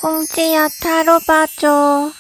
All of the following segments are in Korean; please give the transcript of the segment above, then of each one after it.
꽁지야 타로 봐줘.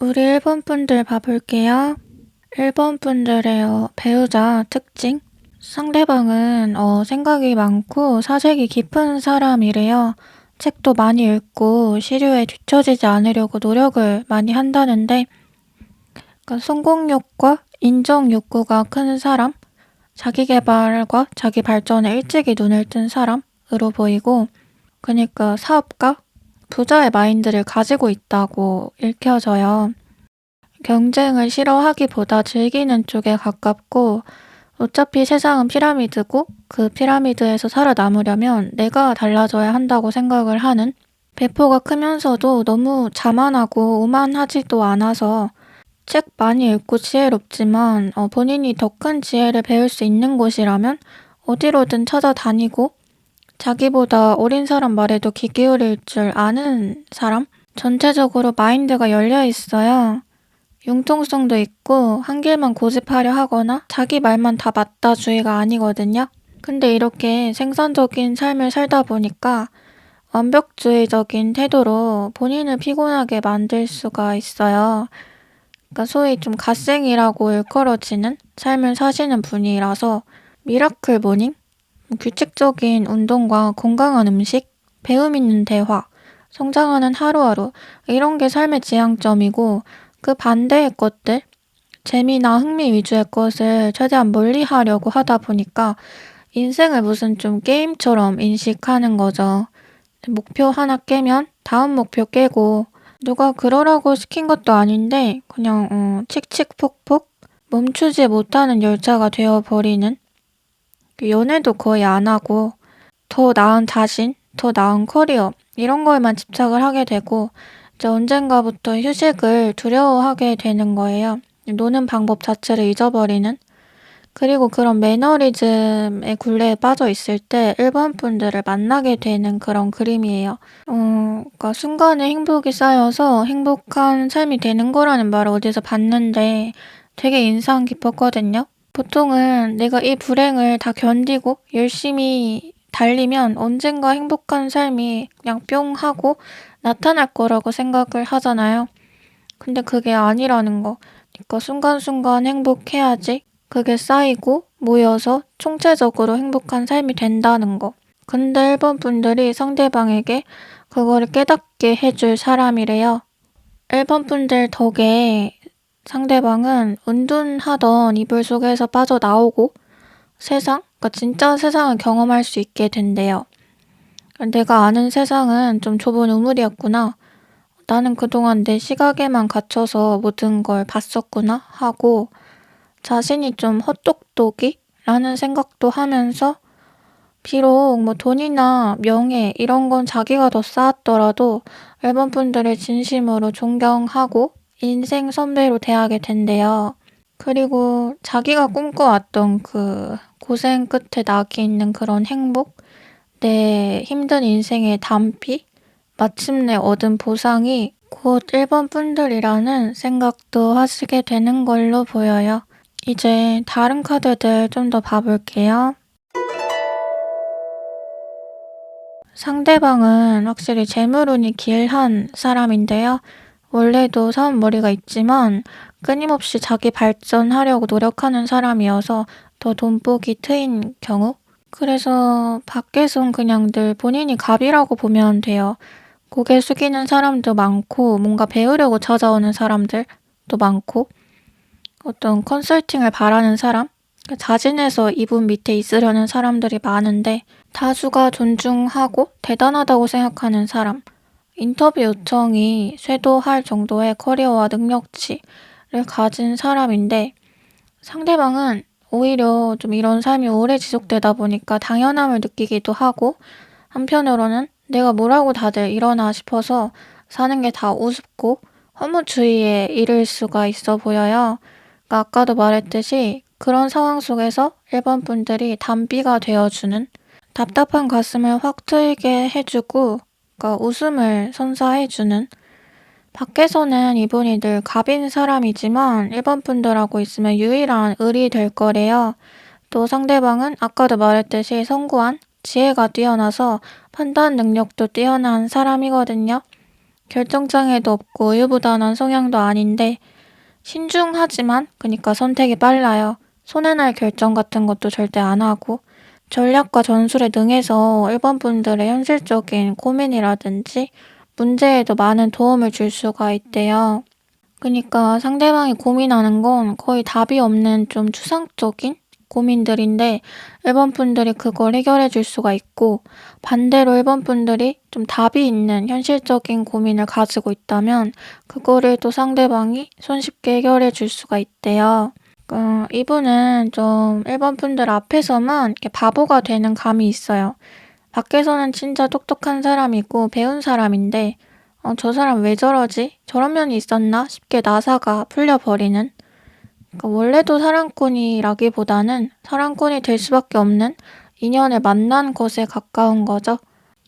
우리 일본 분들 봐볼게요. 일본 분들의 배우자 특징? 상대방은 생각이 많고 사색이 깊은 사람이래요. 책도 많이 읽고 시류에 뒤처지지 않으려고 노력을 많이 한다는데, 그러니까 성공욕과 인정 욕구가 큰 사람, 자기 개발과 자기 발전에 일찍이 눈을 뜬 사람으로 보이고, 그러니까 사업가, 부자의 마인드를 가지고 있다고 읽혀져요. 경쟁을 싫어하기보다 즐기는 쪽에 가깝고, 어차피 세상은 피라미드고 그 피라미드에서 살아남으려면 내가 달라져야 한다고 생각을 하는, 배포가 크면서도 너무 자만하고 오만하지도 않아서 책 많이 읽고 지혜롭지만 본인이 더 큰 지혜를 배울 수 있는 곳이라면 어디로든 찾아다니고, 자기보다 어린 사람 말에도 귀 기울일 줄 아는 사람? 전체적으로 마인드가 열려 있어요. 융통성도 있고 한 길만 고집하려 하거나 자기 말만 다 맞다주의가 아니거든요. 근데 이렇게 생산적인 삶을 살다 보니까 완벽주의적인 태도로 본인을 피곤하게 만들 수가 있어요. 그러니까 소위 좀 갓생이라고 일컬어지는 삶을 사시는 분이라서 미라클 모닝? 규칙적인 운동과 건강한 음식, 배움 있는 대화, 성장하는 하루하루, 이런 게 삶의 지향점이고, 그 반대의 것들, 재미나 흥미 위주의 것을 최대한 멀리 하려고 하다 보니까 인생을 무슨 좀 게임처럼 인식하는 거죠. 목표 하나 깨면 다음 목표 깨고, 누가 그러라고 시킨 것도 아닌데 그냥 칙칙폭폭 멈추지 못하는 열차가 되어버리는, 연애도 거의 안 하고 더 나은 자신, 더 나은 커리어, 이런 거에만 집착을 하게 되고, 이제 언젠가부터 휴식을 두려워하게 되는 거예요. 노는 방법 자체를 잊어버리는. 그리고 그런 매너리즘의 굴레에 빠져 있을 때 일본 분들을 만나게 되는 그런 그림이에요. 그러니까 순간에 행복이 쌓여서 행복한 삶이 되는 거라는 말을 어디서 봤는데 되게 인상 깊었거든요. 보통은 내가 이 불행을 다 견디고 열심히 달리면 언젠가 행복한 삶이 그냥 뿅 하고 나타날 거라고 생각을 하잖아요. 근데 그게 아니라는 거. 그러니까 순간순간 행복해야지 그게 쌓이고 모여서 총체적으로 행복한 삶이 된다는 거. 근데 일본 분들이 상대방에게 그거를 깨닫게 해줄 사람이래요. 일본 분들 덕에 상대방은 은둔하던 이불 속에서 빠져나오고 그러니까 진짜 세상을 경험할 수 있게 된대요. 내가 아는 세상은 좀 좁은 우물이었구나. 나는 그동안 내 시각에만 갇혀서 모든 걸 봤었구나 하고, 자신이 좀 헛똑똑이라는 생각도 하면서, 비록 뭐 돈이나 명예 이런 건 자기가 더 쌓았더라도 일본 분들을 진심으로 존경하고 인생 선배로 대하게 된대요. 그리고 자기가 꿈꿔왔던 그 고생 끝에 낙이 있는 그런 행복, 내 힘든 인생의 단비, 마침내 얻은 보상이 곧 1번 분들이라는 생각도 하시게 되는 걸로 보여요. 이제 다른 카드들 좀 더 봐볼게요. 상대방은 확실히 재물운이 길한 사람인데요. 원래도 사업머리가 있지만 끊임없이 자기 발전하려고 노력하는 사람이어서 더 돈복이 트인 경우? 그래서 밖에선 그냥 늘 본인이 갑이라고 보면 돼요. 고개 숙이는 사람도 많고 뭔가 배우려고 찾아오는 사람들도 많고 어떤 컨설팅을 바라는 사람? 자진해서 이분 밑에 있으려는 사람들이 많은데 다수가 존중하고 대단하다고 생각하는 사람, 인터뷰 요청이 쇄도할 정도의 커리어와 능력치를 가진 사람인데 상대방은 오히려 좀 이런 삶이 오래 지속되다 보니까 당연함을 느끼기도 하고 한편으로는 내가 뭐라고 다들 이러나 싶어서 사는 게 다 우습고 허무주의에 이를 수가 있어 보여요. 그러니까 아까도 말했듯이 그런 상황 속에서 1번 분들이 단비가 되어주는 답답한 가슴을 확 트이게 해주고 그러니까 웃음을 선사해주는 밖에서는 이분이 늘 갑인 사람이지만 1번 분들하고 있으면 유일한 을이 될 거래요. 또 상대방은 아까도 말했듯이 선구한 지혜가 뛰어나서 판단 능력도 뛰어난 사람이거든요. 결정장애도 없고 우유부단한 성향도 아닌데 신중하지만 그러니까 선택이 빨라요. 손해날 결정 같은 것도 절대 안 하고 전략과 전술에 능해서 1번 분들의 현실적인 고민이라든지 문제에도 많은 도움을 줄 수가 있대요. 그러니까 상대방이 고민하는 건 거의 답이 없는 좀 추상적인 고민들인데 1번 분들이 그걸 해결해 줄 수가 있고 반대로 1번 분들이 좀 답이 있는 현실적인 고민을 가지고 있다면 그거를 또 상대방이 손쉽게 해결해 줄 수가 있대요. 이분은 좀 1번 분들 앞에서만 이렇게 바보가 되는 감이 있어요. 밖에서는 진짜 똑똑한 사람이고 배운 사람인데 저 사람 왜 저러지? 저런 면이 있었나? 싶게 나사가 풀려버리는 그러니까 원래도 사랑꾼이라기보다는 사랑꾼이 될 수밖에 없는 인연을 만난 것에 가까운 거죠.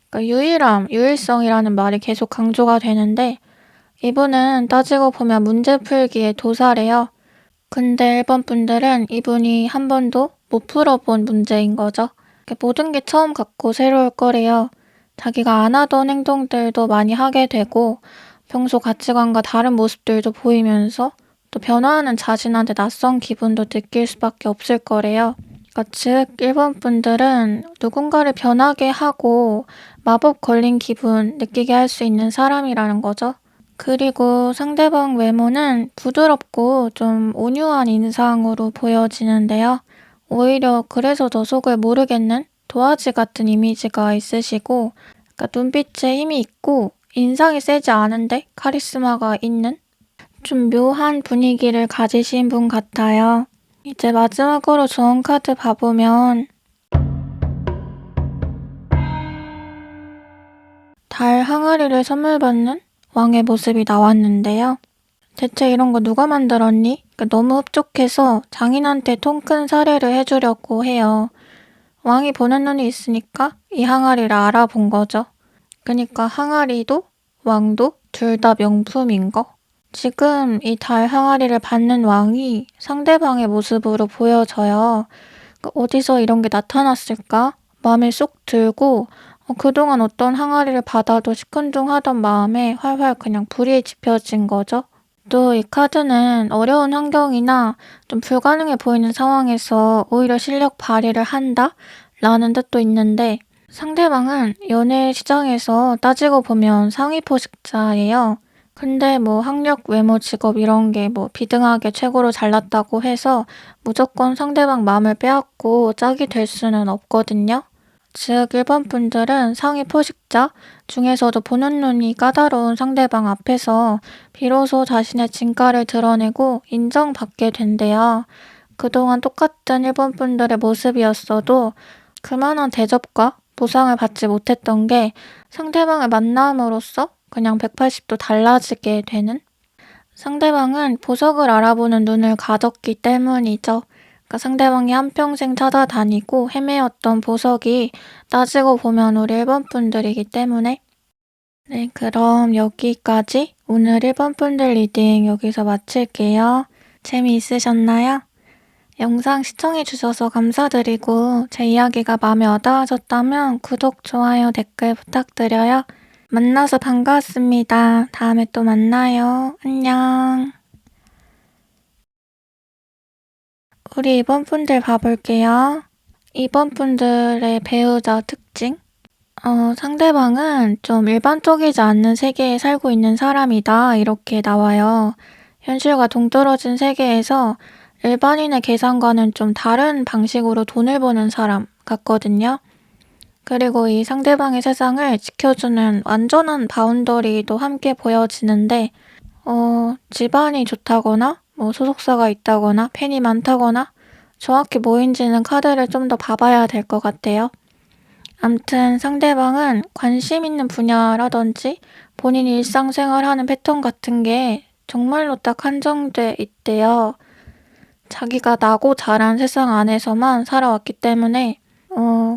그러니까 유일함, 유일성이라는 말이 계속 강조가 되는데 이분은 따지고 보면 문제 풀기에 도사래요. 근데 1번 분들은 이분이 한 번도 못 풀어본 문제인 거죠. 모든 게 처음 같고 새로울 거래요. 자기가 안 하던 행동들도 많이 하게 되고 평소 가치관과 다른 모습들도 보이면서 또 변화하는 자신한테 낯선 기분도 느낄 수밖에 없을 거래요. 그러니까 즉 1번 분들은 누군가를 변하게 하고 마법 걸린 기분 느끼게 할 수 있는 사람이라는 거죠. 그리고 상대방 외모는 부드럽고 좀 온유한 인상으로 보여지는데요. 오히려 그래서 더 속을 모르겠는 도화지 같은 이미지가 있으시고 그러니까 눈빛에 힘이 있고 인상이 세지 않은데 카리스마가 있는 좀 묘한 분위기를 가지신 분 같아요. 이제 마지막으로 조언 카드 봐보면 달 항아리를 선물 받는 왕의 모습이 나왔는데요. 대체 이런 거 누가 만들었니? 너무 흡족해서 장인한테 통 큰 사례를 해주려고 해요. 왕이 보는 눈이 있으니까 이 항아리를 알아본 거죠. 그러니까 항아리도 왕도 둘 다 명품인 거. 지금 이 달 항아리를 받는 왕이 상대방의 모습으로 보여져요. 어디서 이런 게 나타났을까? 마음에 쏙 들고 그동안 어떤 항아리를 받아도 시큰둥하던 마음에 활활 그냥 불이 지펴진 거죠. 또 이 카드는 어려운 환경이나 좀 불가능해 보이는 상황에서 오히려 실력 발휘를 한다? 라는 뜻도 있는데 상대방은 연애 시장에서 따지고 보면 상위 포식자예요. 근데 뭐 학력, 외모, 직업 이런 게 뭐 비등하게 최고로 잘났다고 해서 무조건 상대방 마음을 빼앗고 짝이 될 수는 없거든요. 즉 1번 분들은 상위 포식자 중에서도 보는 눈이 까다로운 상대방 앞에서 비로소 자신의 진가를 드러내고 인정받게 된대요. 그동안 똑같은 1번 분들의 모습이었어도 그만한 대접과 보상을 받지 못했던 게 상대방을 만남으로써 그냥 180도 달라지게 되는 상대방은 보석을 알아보는 눈을 가졌기 때문이죠. 그러니까 상대방이 한평생 찾아다니고 헤매었던 보석이 따지고 보면 우리 1번 분들이기 때문에. 네, 그럼 여기까지 오늘 1번 분들 리딩 여기서 마칠게요. 재미있으셨나요? 영상 시청해주셔서 감사드리고 제 이야기가 마음에 와닿으셨다면 구독, 좋아요, 댓글 부탁드려요. 만나서 반가웠습니다. 다음에 또 만나요. 안녕. 우리 2번 분들 봐볼게요. 2번 분들의 배우자 특징. 상대방은 좀 일반적이지 않는 세계에 살고 있는 사람이다. 이렇게 나와요. 현실과 동떨어진 세계에서 일반인의 계산과는 좀 다른 방식으로 돈을 버는 사람 같거든요. 그리고 이 상대방의 세상을 지켜주는 완전한 바운더리도 함께 보여지는데, 집안이 좋다거나, 소속사가 있다거나, 팬이 많다거나, 정확히 뭐인지는 카드를 좀 더 봐봐야 될 것 같아요. 암튼 상대방은 관심 있는 분야라든지 본인이 일상생활하는 패턴 같은 게 정말로 딱 한정돼 있대요. 자기가 나고 자란 세상 안에서만 살아왔기 때문에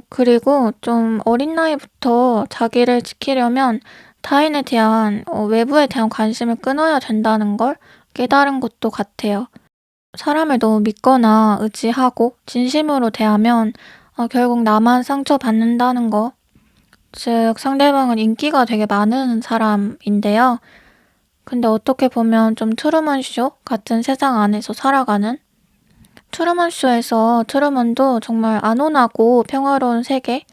그리고 좀 어린 나이부터 자기를 지키려면 타인에 대한 외부에 대한 관심을 끊어야 된다는 걸 깨달은 것도 같아요. 사람을 너무 믿거나 의지하고 진심으로 대하면 결국 나만 상처받는다는 거. 즉 상대방은 인기가 되게 많은 사람인데요. 근데 어떻게 보면 좀 트루먼쇼 같은 세상 안에서 살아가는, 트루먼쇼에서 트루먼도 정말 안온하고 평화로운 세계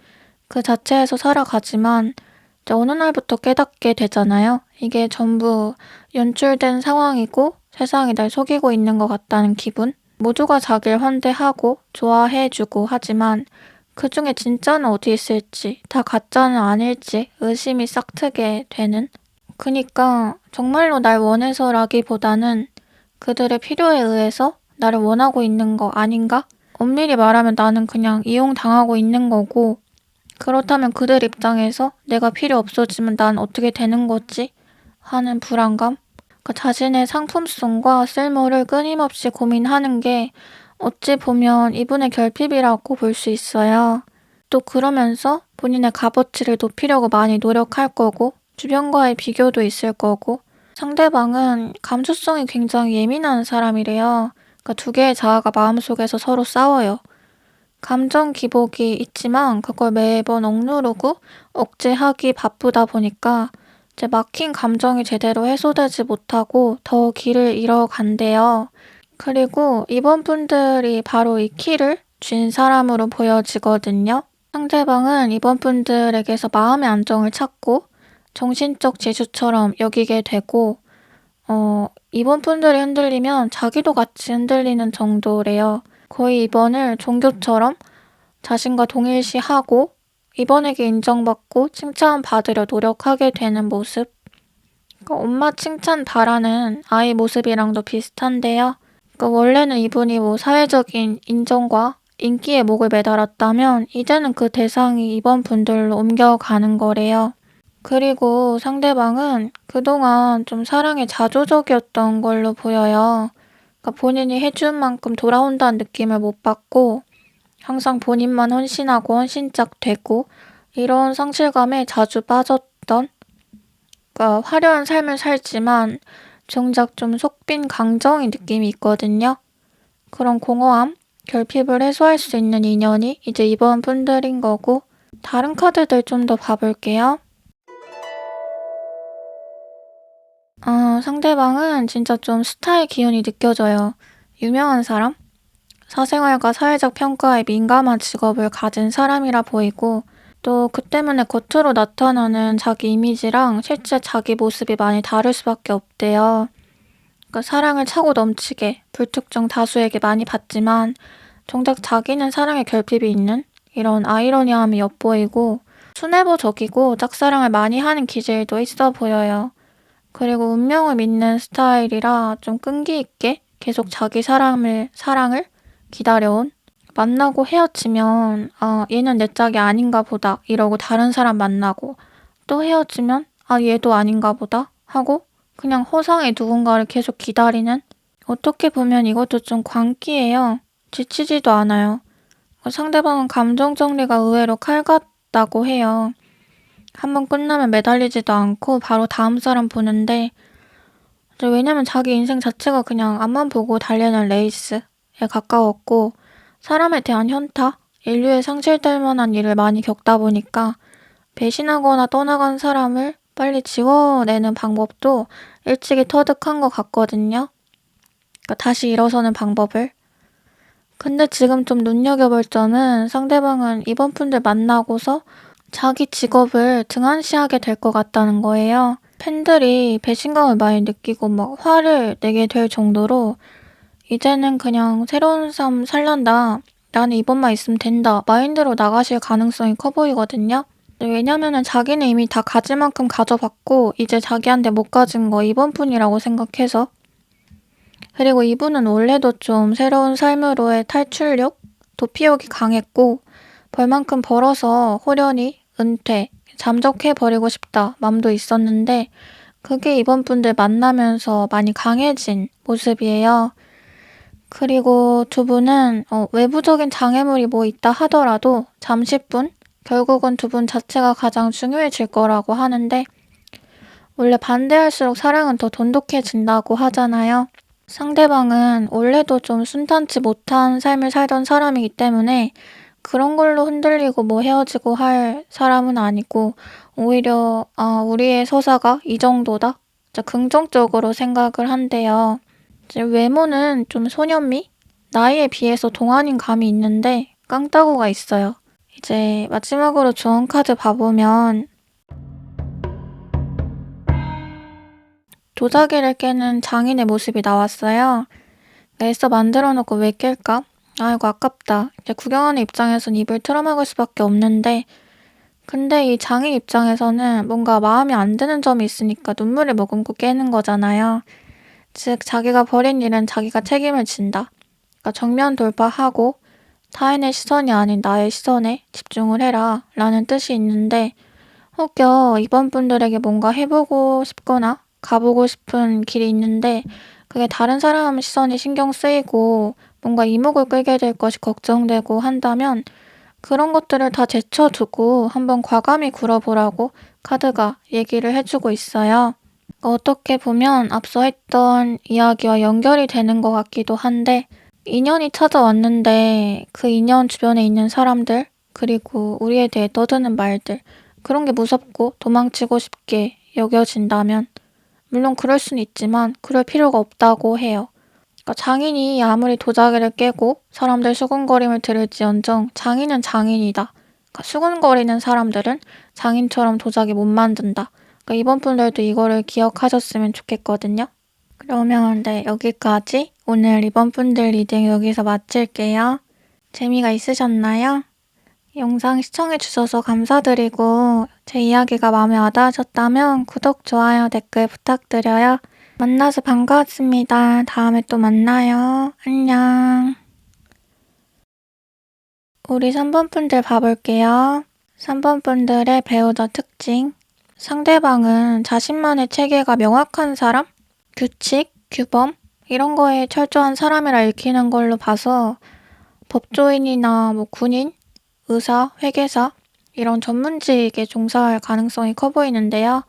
그 자체에서 살아가지만 이제 어느 날부터 깨닫게 되잖아요. 이게 전부 연출된 상황이고 세상이 날 속이고 있는 것 같다는 기분. 모두가 자기를 환대하고 좋아해주고 하지만 그 중에 진짜는 어디 있을지, 다 가짜는 아닐지 의심이 싹트게 되는. 그니까 정말로 날 원해서라기보다는 그들의 필요에 의해서 나를 원하고 있는 거 아닌가? 엄밀히 말하면 나는 그냥 이용당하고 있는 거고, 그렇다면 그들 입장에서 내가 필요 없어지면 난 어떻게 되는 거지? 하는 불안감? 자신의 상품성과 쓸모를 끊임없이 고민하는 게 어찌 보면 이분의 결핍이라고 볼 수 있어요. 또 그러면서 본인의 값어치를 높이려고 많이 노력할 거고, 주변과의 비교도 있을 거고, 상대방은 감수성이 굉장히 예민한 사람이래요. 두 개의 자아가 마음속에서 서로 싸워요. 감정 기복이 있지만 그걸 매번 억누르고 억제하기 바쁘다 보니까 이제 막힌 감정이 제대로 해소되지 못하고 더 길을 잃어간대요. 그리고 이번 분들이 바로 이 키를 쥔 사람으로 보여지거든요. 상대방은 이번 분들에게서 마음의 안정을 찾고 정신적 지주처럼 여기게 되고 이번 분들이 흔들리면 자기도 같이 흔들리는 정도래요. 거의 이번을 종교처럼 자신과 동일시하고 이번에게 인정받고 칭찬받으려 노력하게 되는 모습. 엄마 칭찬 바라는 아이 모습이랑도 비슷한데요. 원래는 이분이 사회적인 인정과 인기에 목을 매달았다면 이제는 그 대상이 이번 분들로 옮겨가는 거래요. 그리고 상대방은 그동안 좀 사랑에 자조적이었던 걸로 보여요. 본인이 해준 만큼 돌아온다는 느낌을 못 받고 항상 본인만 헌신하고 헌신짝 되고 이런 상실감에 자주 빠졌던, 화려한 삶을 살지만 정작 좀 속빈 강정인 느낌이 있거든요. 그런 공허함, 결핍을 해소할 수 있는 인연이 이제 이번 분들인 거고, 다른 카드들 좀 더 봐볼게요. 상대방은 진짜 좀 스타의 기운이 느껴져요. 유명한 사람? 사생활과 사회적 평가에 민감한 직업을 가진 사람이라 보이고, 또 그 때문에 겉으로 나타나는 자기 이미지랑 실제 자기 모습이 많이 다를 수밖에 없대요. 사랑을 차고 넘치게 불특정 다수에게 많이 받지만 정작 자기는 사랑에 결핍이 있는 이런 아이러니함이 엿보이고, 순애보적이고 짝사랑을 많이 하는 기질도 있어 보여요. 그리고 운명을 믿는 스타일이라 좀 끈기 있게 계속 자기 사랑을 기다려온, 만나고 헤어지면 얘는 내 짝이 아닌가 보다 이러고 다른 사람 만나고, 또 헤어지면 얘도 아닌가 보다 하고 그냥 허상의 누군가를 계속 기다리는? 어떻게 보면 이것도 좀 광기예요. 지치지도 않아요. 상대방은 감정 정리가 의외로 칼 같다고 해요. 한번 끝나면 매달리지도 않고 바로 다음 사람 보는데 왜냐면 자기 인생 자체가 그냥 앞만 보고 달리는 레이스에 가까웠고 사람에 대한 현타, 인류에 상실될 만한 일을 많이 겪다 보니까 배신하거나 떠나간 사람을 빨리 지워내는 방법도 일찍이 터득한 것 같거든요. 그러니까 다시 일어서는 방법을. 근데 지금 좀 눈여겨볼 점은 상대방은 이번 분들 만나고서 자기 직업을 등한시하게 될 것 같다는 거예요. 팬들이 배신감을 많이 느끼고 막 화를 내게 될 정도로 이제는 그냥 새로운 삶 살란다. 나는 이번만 있으면 된다. 마인드로 나가실 가능성이 커 보이거든요. 왜냐면은 자기는 이미 다 가질 만큼 가져봤고 이제 자기한테 못 가진 거 이번 분이라고 생각해서. 그리고 이분은 원래도 좀 새로운 삶으로의 탈출력, 도피욕이 강했고 벌만큼 벌어서 호련히 은퇴, 잠적해버리고 싶다 맘도 있었는데 그게 이번 분들 만나면서 많이 강해진 모습이에요. 그리고 두 분은 외부적인 장애물이 뭐 있다 하더라도 잠시뿐 결국은 두 분 자체가 가장 중요해질 거라고 하는데 원래 반대할수록 사랑은 더 돈독해진다고 하잖아요. 상대방은 원래도 좀 순탄치 못한 삶을 살던 사람이기 때문에 그런 걸로 흔들리고 뭐 헤어지고 할 사람은 아니고 오히려 우리의 서사가 이 정도다? 진짜 긍정적으로 생각을 한대요. 이제 외모는 좀 소년미? 나이에 비해서 동안인 감이 있는데 깡따구가 있어요. 이제 마지막으로 주원 카드 봐보면 도자기를 깨는 장인의 모습이 나왔어요. 애써 만들어놓고 왜 깰까? 아이고 아깝다. 이제 구경하는 입장에선 입을 틀어막을 수밖에 없는데 근데 이 장인 입장에서는 뭔가 마음에 안 드는 점이 있으니까 눈물을 머금고 깨는 거잖아요. 즉 자기가 벌인 일은 자기가 책임을 진다. 그러니까 정면 돌파하고 타인의 시선이 아닌 나의 시선에 집중을 해라 라는 뜻이 있는데 혹여 이번 분들에게 뭔가 해보고 싶거나 가보고 싶은 길이 있는데 그게 다른 사람 시선이 신경 쓰이고 뭔가 이목을 끌게 될 것이 걱정되고 한다면 그런 것들을 다 제쳐두고 한번 과감히 굴어보라고 카드가 얘기를 해주고 있어요. 어떻게 보면 앞서 했던 이야기와 연결이 되는 것 같기도 한데 인연이 찾아왔는데 그 인연 주변에 있는 사람들 그리고 우리에 대해 떠드는 말들 그런 게 무섭고 도망치고 싶게 여겨진다면 물론 그럴 수는 있지만 그럴 필요가 없다고 해요. 그러니까 장인이 아무리 도자기를 깨고 사람들 수군거림을 들을지언정 장인은 장인이다. 그러니까 수군거리는 사람들은 장인처럼 도자기 못 만든다. 그러니까 이번 분들도 이거를 기억하셨으면 좋겠거든요. 그러면 네, 여기까지 오늘 이번 분들 리딩 여기서 마칠게요. 재미가 있으셨나요? 영상 시청해주셔서 감사드리고 제 이야기가 마음에 와닿으셨다면 구독, 좋아요, 댓글 부탁드려요. 만나서 반가웠습니다. 다음에 또 만나요. 안녕. 우리 3번 분들 봐볼게요. 3번 분들의 배우자 특징. 상대방은 자신만의 체계가 명확한 사람? 규칙, 규범? 이런 거에 철저한 사람이라 읽히는 걸로 봐서 법조인이나 뭐 군인, 의사, 회계사 이런 전문직에 종사할 가능성이 커 보이는데요.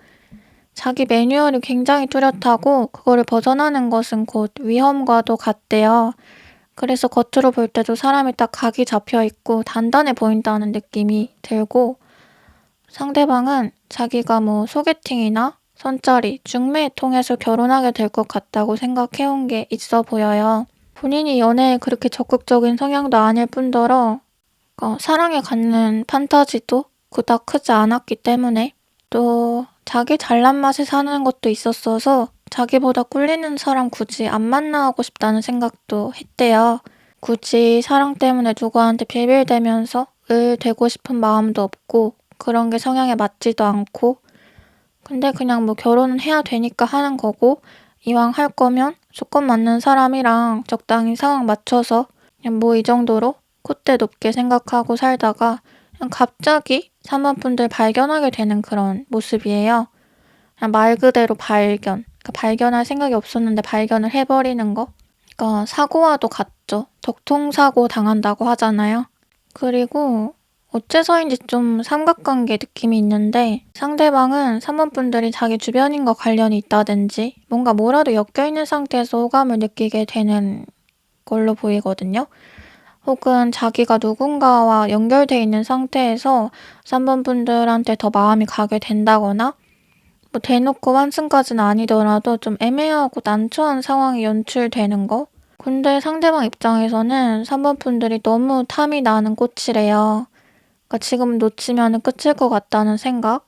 자기 매뉴얼이 굉장히 뚜렷하고 그거를 벗어나는 것은 곧 위험과도 같대요. 그래서 겉으로 볼 때도 사람이 딱 각이 잡혀 있고 단단해 보인다는 느낌이 들고 상대방은 자기가 뭐 소개팅이나 선짜리, 중매에 통해서 결혼하게 될 것 같다고 생각해온 게 있어 보여요. 본인이 연애에 그렇게 적극적인 성향도 아닐 뿐더러 사랑에 갖는 판타지도 그닥 크지 않았기 때문에 또 자기 잘난 맛에 사는 것도 있었어서 자기보다 꿀리는 사람 굳이 안 만나고 싶다는 생각도 했대요. 굳이 사랑 때문에 누구한테 빌빌대면서 을 되고 싶은 마음도 없고 그런 게 성향에 맞지도 않고 근데 그냥 뭐 결혼은 해야 되니까 하는 거고 이왕 할 거면 조건 맞는 사람이랑 적당히 상황 맞춰서 그냥 뭐 이 정도로 콧대 높게 생각하고 살다가 그냥 갑자기 3번 분들 발견하게 되는 그런 모습이에요. 그냥 말 그대로 발견. 그러니까 발견할 생각이 없었는데 발견을 해버리는 거. 그러니까 사고와도 같죠. 적통사고 당한다고 하잖아요. 그리고 어째서인지 좀 삼각관계 느낌이 있는데 상대방은 3번 분들이 자기 주변인과 관련이 있다든지 뭔가 뭐라도 엮여있는 상태에서 호감을 느끼게 되는 걸로 보이거든요. 혹은 자기가 누군가와 연결돼 있는 상태에서 3번 분들한테 더 마음이 가게 된다거나 뭐 대놓고 환승까지는 아니더라도 좀 애매하고 난처한 상황이 연출되는 거. 근데 상대방 입장에서는 3번 분들이 너무 탐이 나는 꽃이래요. 그러니까 지금 놓치면 끝일 것 같다는 생각.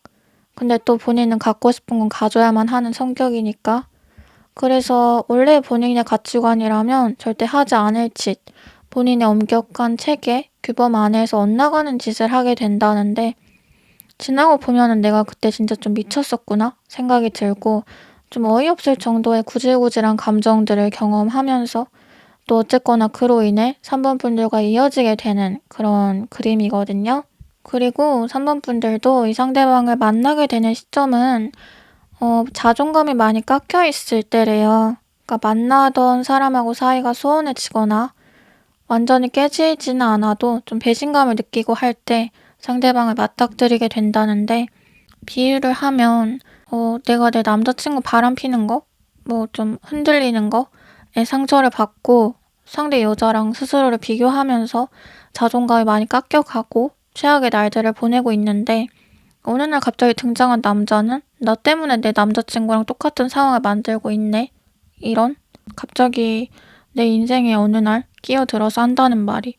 근데 또 본인은 갖고 싶은 건 가져야만 하는 성격이니까. 그래서 원래 본인의 가치관이라면 절대 하지 않을 짓, 본인의 엄격한 체계, 규범 안에서 엇나가는 짓을 하게 된다는데 지나고 보면은 내가 그때 진짜 좀 미쳤었구나 생각이 들고 좀 어이없을 정도의 구질구질한 감정들을 경험하면서 또 어쨌거나 그로 인해 3번 분들과 이어지게 되는 그런 그림이거든요. 그리고 3번 분들도 이 상대방을 만나게 되는 시점은 자존감이 많이 깎여 있을 때래요. 그러니까 만나던 사람하고 사이가 소원해지거나 완전히 깨지지는 않아도 좀 배신감을 느끼고 할 때 상대방을 맞닥뜨리게 된다는데 비유를 하면 내가 내 남자친구 바람피는 거? 뭐 좀 흔들리는 거에 상처를 받고 상대 여자랑 스스로를 비교하면서 자존감이 많이 깎여가고 최악의 날들을 보내고 있는데 어느 날 갑자기 등장한 남자는 나 때문에 내 남자친구랑 똑같은 상황을 만들고 있네. 이런 갑자기 내 인생에 어느 날 끼어들어서 한다는 말이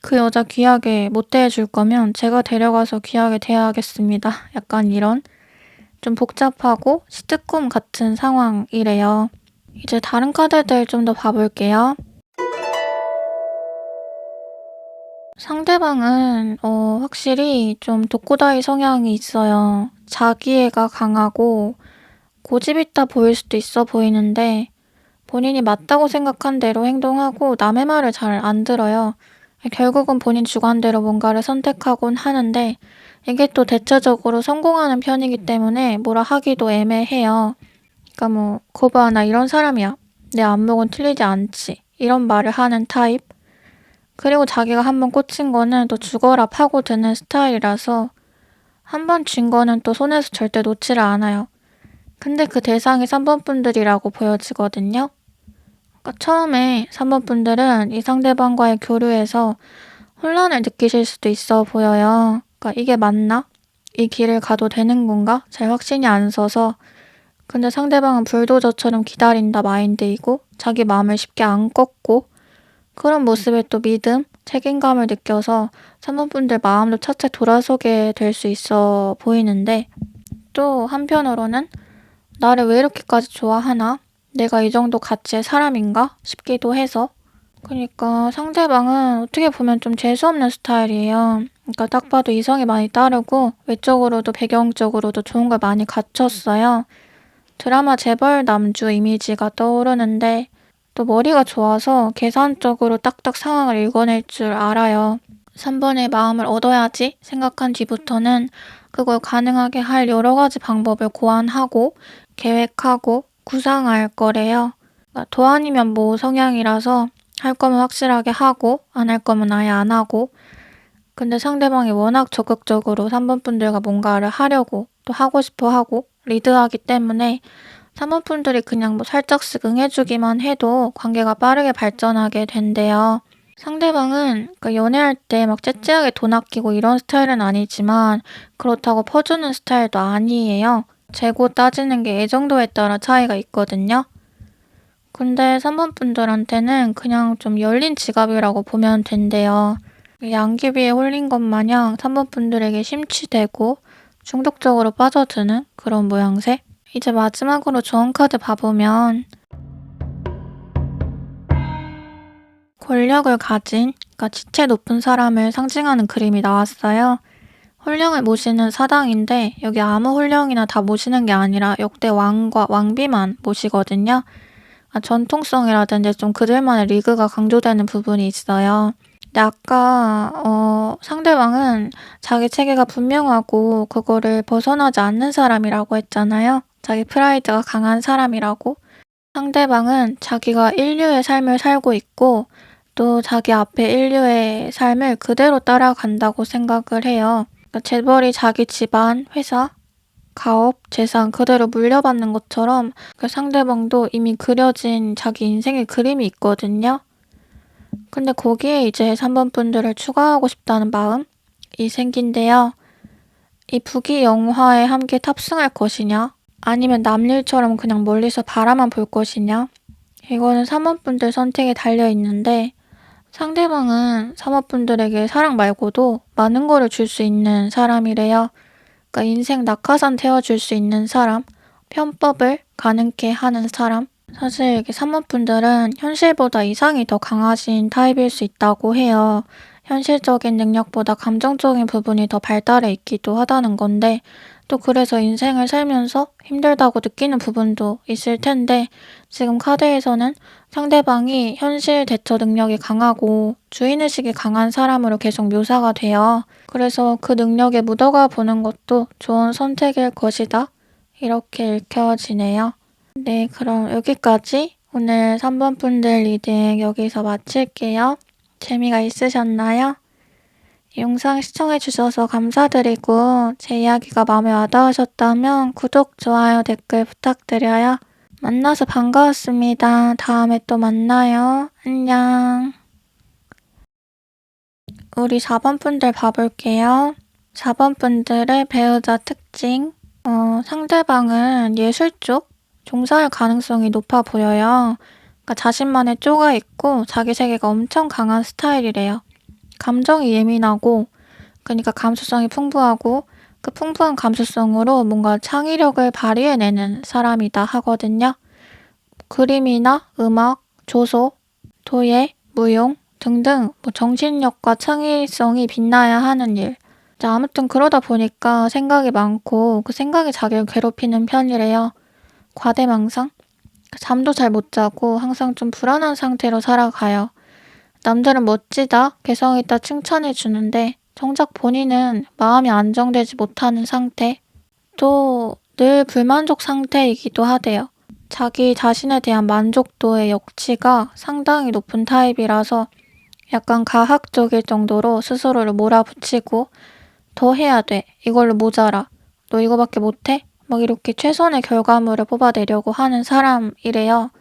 그 여자 귀하게 못 대해줄 거면 제가 데려가서 귀하게 대해야겠습니다. 약간 이런 좀 복잡하고 시트콤 같은 상황이래요. 이제 다른 카드들 좀 더 봐볼게요. 상대방은 확실히 좀 독고다이 성향이 있어요. 자기애가 강하고 고집 있다 보일 수도 있어 보이는데 본인이 맞다고 생각한 대로 행동하고 남의 말을 잘 안 들어요. 결국은 본인 주관대로 뭔가를 선택하곤 하는데 이게 또 대체적으로 성공하는 편이기 때문에 뭐라 하기도 애매해요. 그러니까 뭐 거봐 나 이런 사람이야. 내 안목은 틀리지 않지. 이런 말을 하는 타입. 그리고 자기가 한번 꽂힌 거는 또 죽어라 파고드는 스타일이라서 한번 쥔 거는 또 손에서 절대 놓지를 않아요. 근데 그 대상이 3번 분들이라고 보여지거든요. 그러니까 처음에 3번 분들은 이 상대방과의 교류에서 혼란을 느끼실 수도 있어 보여요. 그러니까 이게 맞나? 이 길을 가도 되는 건가? 잘 확신이 안 서서 근데 상대방은 불도저처럼 기다린다 마인드이고 자기 마음을 쉽게 안 꺾고 그런 모습에 또 믿음, 책임감을 느껴서 3번 분들 마음도 차차 돌아서게 될 수 있어 보이는데 또 한편으로는 나를 왜 이렇게까지 좋아하나? 내가 이 정도 가치의 사람인가? 싶기도 해서 그러니까 상대방은 어떻게 보면 좀 재수없는 스타일이에요. 그러니까 딱 봐도 이성이 많이 따르고 외적으로도 배경적으로도 좋은 걸 많이 갖췄어요. 드라마 재벌 남주 이미지가 떠오르는데 또 머리가 좋아서 계산적으로 딱딱 상황을 읽어낼 줄 알아요. 3번의 마음을 얻어야지 생각한 뒤부터는 그걸 가능하게 할 여러 가지 방법을 고안하고 계획하고 구상할 거래요. 그러니까 도안이면 뭐 성향이라서 할 거면 확실하게 하고 안 할 거면 아예 안 하고 근데 상대방이 워낙 적극적으로 3번 분들과 뭔가를 하려고 또 하고 싶어 하고 리드하기 때문에 3번 분들이 그냥 뭐 살짝씩 응해주기만 해도 관계가 빠르게 발전하게 된대요. 상대방은 그러니까 연애할 때 막 째째하게 돈 아끼고 이런 스타일은 아니지만 그렇다고 퍼주는 스타일도 아니에요. 재고 따지는 게 애정도에 따라 차이가 있거든요. 근데 3번 분들한테는 그냥 좀 열린 지갑이라고 보면 된대요. 양귀비에 홀린 것 마냥 3번 분들에게 심취되고 중독적으로 빠져드는 그런 모양새? 이제 마지막으로 조언 카드 봐보면 권력을 가진, 그러니까 지체 높은 사람을 상징하는 그림이 나왔어요. 홀령을 모시는 사당인데 여기 아무 홀령이나 다 모시는 게 아니라 역대 왕과 왕비만 모시거든요. 전통성이라든지 좀 그들만의 리그가 강조되는 부분이 있어요. 근데 아까 상대방은 자기 체계가 분명하고 그거를 벗어나지 않는 사람이라고 했잖아요. 자기 프라이드가 강한 사람이라고. 상대방은 자기가 인류의 삶을 살고 있고 또 자기 앞에 인류의 삶을 그대로 따라간다고 생각을 해요. 그러니까 재벌이 자기 집안, 회사, 가업, 재산 그대로 물려받는 것처럼 그 상대방도 이미 그려진 자기 인생의 그림이 있거든요. 근데 거기에 이제 3번 분들을 추가하고 싶다는 마음이 생긴대요. 이 부귀 영화에 함께 탑승할 것이냐? 아니면 남일처럼 그냥 멀리서 바라만 볼 것이냐? 이거는 3번 분들 선택에 달려 있는데 상대방은 3번 분들에게 사랑 말고도 많은 거를 줄 수 있는 사람이래요. 그러니까 인생 낙하산 태워줄 수 있는 사람, 편법을 가능케 하는 사람. 사실 이게 3번 분들은 현실보다 이상이 더 강하신 타입일 수 있다고 해요. 현실적인 능력보다 감정적인 부분이 더 발달해 있기도 하다는 건데 또 그래서 인생을 살면서 힘들다고 느끼는 부분도 있을 텐데 지금 카드에서는 상대방이 현실 대처 능력이 강하고 주인의식이 강한 사람으로 계속 묘사가 돼요. 그래서 그 능력에 묻어가 보는 것도 좋은 선택일 것이다. 이렇게 읽혀지네요. 네, 그럼 여기까지 오늘 3번 분들 리딩 여기서 마칠게요. 재미가 있으셨나요? 영상 시청해주셔서 감사드리고 제 이야기가 마음에 와닿으셨다면 구독, 좋아요, 댓글 부탁드려요. 만나서 반가웠습니다. 다음에 또 만나요. 안녕. 우리 4번 분들 봐볼게요. 4번 분들의 배우자 특징. 상대방은 예술 쪽 종사할 가능성이 높아 보여요. 그러니까 자신만의 쪼가 있고 자기 세계가 엄청 강한 스타일이래요. 감정이 예민하고 그러니까 감수성이 풍부하고 그 풍부한 감수성으로 뭔가 창의력을 발휘해내는 사람이다 하거든요. 그림이나 음악, 조소, 도예, 무용 등등 정신력과 창의성이 빛나야 하는 일. 자, 아무튼 그러다 보니까 생각이 많고 그 생각이 자기를 괴롭히는 편이래요. 과대망상? 잠도 잘 못 자고 항상 좀 불안한 상태로 살아가요. 남들은 멋지다, 개성있다 칭찬해 주는데 정작 본인은 마음이 안정되지 못하는 상태, 또 늘 불만족 상태이기도 하대요. 자기 자신에 대한 만족도의 역치가 상당히 높은 타입이라서 약간 가학적일 정도로 스스로를 몰아붙이고 더 해야 돼, 이걸로 모자라, 너 이거밖에 못해? 막 이렇게 최선의 결과물을 뽑아내려고 하는 사람이래요.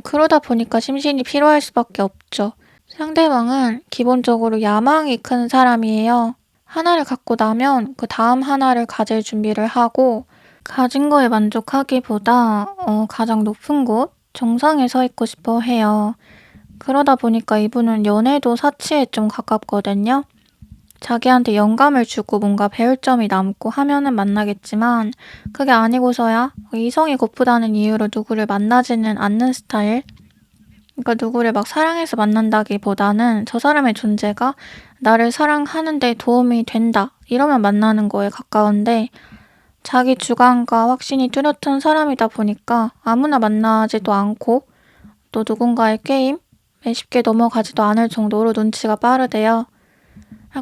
그러다 보니까 심신이 피로할 수밖에 없죠. 상대방은 기본적으로 야망이 큰 사람이에요. 하나를 갖고 나면 그 다음 하나를 가질 준비를 하고 가진 거에 만족하기보다 가장 높은 곳, 정상에 서 있고 싶어 해요. 그러다 보니까 이분은 연애도 사치에 좀 가깝거든요. 자기한테 영감을 주고 뭔가 배울 점이 남고 하면은 만나겠지만 그게 아니고서야 이성이 고프다는 이유로 누구를 만나지는 않는 스타일. 그러니까 누구를 막 사랑해서 만난다기보다는 저 사람의 존재가 나를 사랑하는 데 도움이 된다, 이러면 만나는 거에 가까운데 자기 주관과 확신이 뚜렷한 사람이다 보니까 아무나 만나지도 않고 또 누군가의 게임에 쉽게 넘어가지도 않을 정도로 눈치가 빠르대요.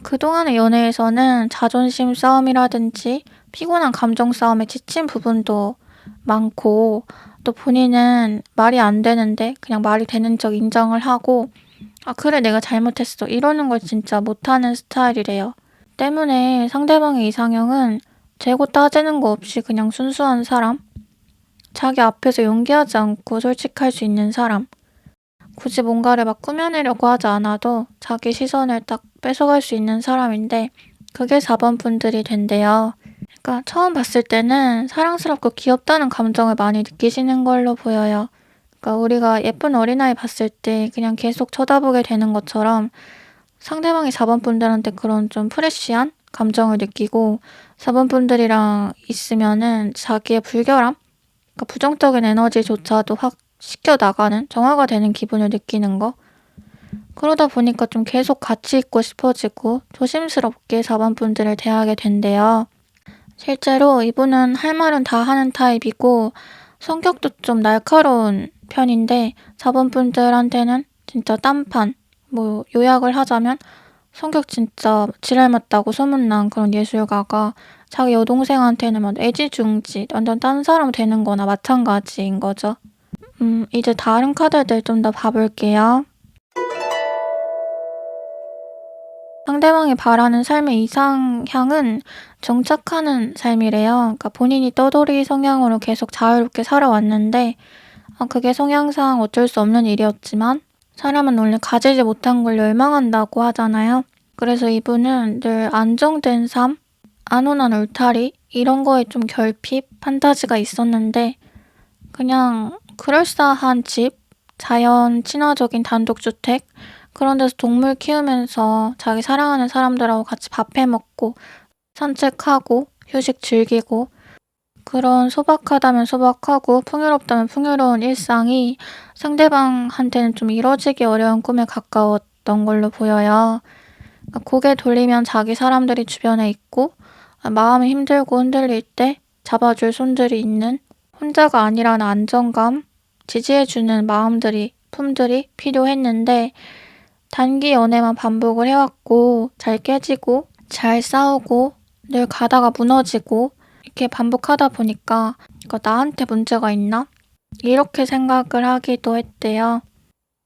그동안의 연애에서는 자존심 싸움이라든지 피곤한 감정 싸움에 지친 부분도 많고 또 본인은 말이 안 되는데 그냥 말이 되는 척 인정을 하고 그래 내가 잘못했어 이러는 걸 진짜 못하는 스타일이래요. 때문에 상대방의 이상형은 재고 따지는 거 없이 그냥 순수한 사람, 자기 앞에서 연기하지 않고 솔직할 수 있는 사람, 굳이 뭔가를 막 꾸며내려고 하지 않아도 자기 시선을 딱 뺏어갈 수 있는 사람인데 그게 4번 분들이 된대요. 그러니까 처음 봤을 때는 사랑스럽고 귀엽다는 감정을 많이 느끼시는 걸로 보여요. 그러니까 우리가 예쁜 어린아이 봤을 때 그냥 계속 쳐다보게 되는 것처럼 상대방이 4번 분들한테 그런 좀 프레쉬한 감정을 느끼고 4번 분들이랑 있으면은 자기의 불결함? 그러니까 부정적인 에너지조차도 확 씻겨나가는, 정화가 되는 기분을 느끼는 거. 그러다 보니까 좀 계속 같이 있고 싶어지고 조심스럽게 4번 분들을 대하게 된대요. 실제로 이분은 할 말은 다 하는 타입이고 성격도 좀 날카로운 편인데 4번 분들한테는 진짜 딴판, 요약을 하자면 성격 진짜 지랄 맞다고 소문난 그런 예술가가 자기 여동생한테는 막 애지중지 완전 딴 사람 되는 거나 마찬가지인 거죠. 이제 다른 카드들 좀 더 봐볼게요. 상대방이 바라는 삶의 이상향은 정착하는 삶이래요. 그러니까 본인이 떠돌이 성향으로 계속 자유롭게 살아왔는데 그게 성향상 어쩔 수 없는 일이었지만 사람은 원래 가지지 못한 걸 열망한다고 하잖아요. 그래서 이분은 늘 안정된 삶, 안온한 울타리 이런 거에 좀 결핍, 판타지가 있었는데 그냥 그럴싸한 집, 자연 친화적인 단독주택 그런 데서 동물 키우면서 자기 사랑하는 사람들하고 같이 밥 해먹고 산책하고 휴식 즐기고 그런 소박하다면 소박하고 풍요롭다면 풍요로운 일상이 상대방한테는 좀 이뤄지기 어려운 꿈에 가까웠던 걸로 보여요. 그러니까 고개 돌리면 자기 사람들이 주변에 있고 마음이 힘들고 흔들릴 때 잡아줄 손들이 있는 혼자가 아니라는 안정감, 지지해주는 품들이 필요했는데 단기 연애만 반복을 해왔고 잘 깨지고 잘 싸우고 늘 가다가 무너지고 이렇게 반복하다 보니까 이거 나한테 문제가 있나? 이렇게 생각을 하기도 했대요.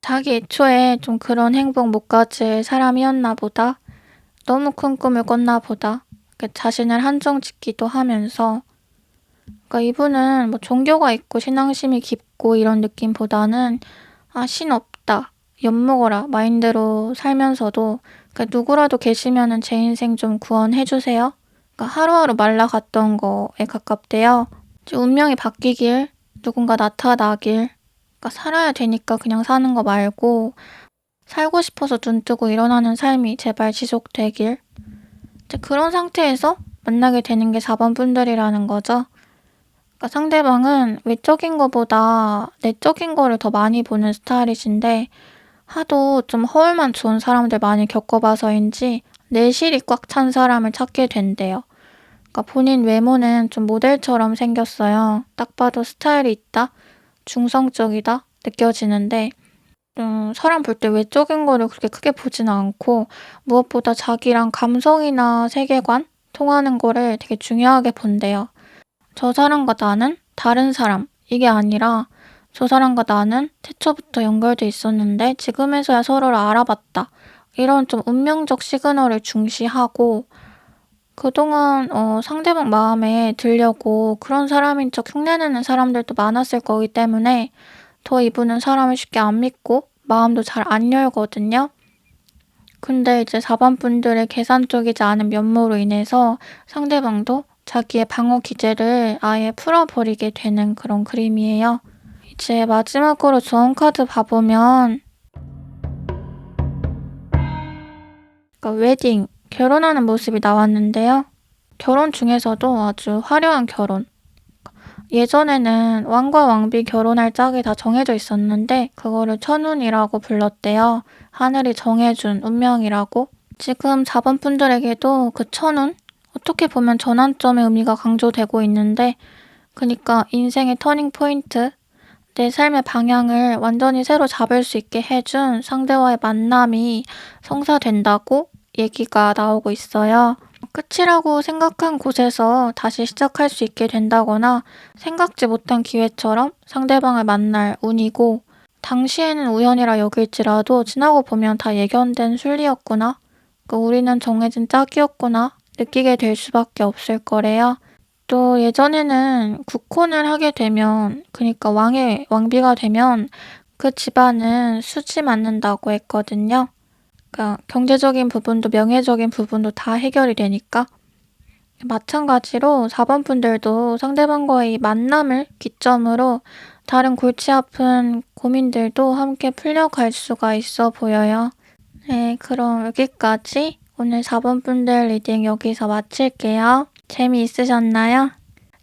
자기 애초에 좀 그런 행복 못 가질 사람이었나 보다. 너무 큰 꿈을 꿨나 보다. 자신을 한정 짓기도 하면서 그러니까 이분은 뭐 종교가 있고 신앙심이 깊고 이런 느낌보다는 신 없다. 엿먹어라 마인드로 살면서도 그러니까 누구라도 계시면은 제 인생 좀 구원해주세요. 그러니까 하루하루 말라갔던 거에 가깝대요. 운명이 바뀌길, 누군가 나타나길, 그러니까 살아야 되니까 그냥 사는 거 말고 살고 싶어서 눈 뜨고 일어나는 삶이 제발 지속되길. 그런 상태에서 만나게 되는 게 4번 분들이라는 거죠. 그러니까 상대방은 외적인 거보다 내적인 거를 더 많이 보는 스타일이신데 하도 좀 허울만 좋은 사람들 많이 겪어봐서인지 내실이 꽉 찬 사람을 찾게 된대요. 그러니까 본인 외모는 좀 모델처럼 생겼어요. 딱 봐도 스타일이 있다, 중성적이다 느껴지는데 사람 볼 때 외적인 거를 그렇게 크게 보지는 않고 무엇보다 자기랑 감성이나 세계관 통하는 거를 되게 중요하게 본대요. 저 사람과 나는 다른 사람 이게 아니라 저 사람과 나는 태초부터 연결돼 있었는데 지금에서야 서로를 알아봤다. 이런 좀 운명적 시그널을 중시하고 그동안 상대방 마음에 들려고 그런 사람인 척 흉내내는 사람들도 많았을 거기 때문에 더 이분은 사람을 쉽게 안 믿고 마음도 잘 안 열거든요. 근데 이제 4번 분들의 계산적이지 않은 면모로 인해서 상대방도 자기의 방어 기제를 아예 풀어버리게 되는 그런 그림이에요. 이제 마지막으로 조언 카드 봐보면 그러니까 웨딩, 결혼하는 모습이 나왔는데요. 결혼 중에서도 아주 화려한 결혼. 예전에는 왕과 왕비 결혼할 짝이 다 정해져 있었는데 그거를 천운이라고 불렀대요. 하늘이 정해준 운명이라고. 지금 4번 분들에게도 그 천운? 어떻게 보면 전환점의 의미가 강조되고 있는데 그러니까 인생의 터닝 포인트, 내 삶의 방향을 완전히 새로 잡을 수 있게 해준 상대와의 만남이 성사된다고 얘기가 나오고 있어요. 끝이라고 생각한 곳에서 다시 시작할 수 있게 된다거나 생각지 못한 기회처럼 상대방을 만날 운이고 당시에는 우연이라 여길지라도 지나고 보면 다 예견된 순리였구나. 우리는 정해진 짝이었구나 느끼게 될 수밖에 없을 거래요. 또 예전에는 국혼을 하게 되면 그러니까 왕비가 되면 그 집안은 수지 맞는다고 했거든요. 그러니까 경제적인 부분도 명예적인 부분도 다 해결이 되니까 마찬가지로 4번 분들도 상대방과의 만남을 기점으로 다른 골치 아픈 고민들도 함께 풀려갈 수가 있어 보여요. 네, 그럼 여기까지 오늘 4번 분들 리딩 여기서 마칠게요. 재미있으셨나요?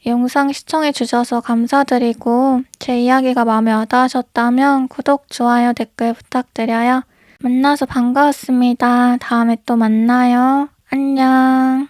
영상 시청해주셔서 감사드리고 제 이야기가 마음에 와닿으셨다면 구독, 좋아요, 댓글 부탁드려요. 만나서 반가웠습니다. 다음에 또 만나요. 안녕.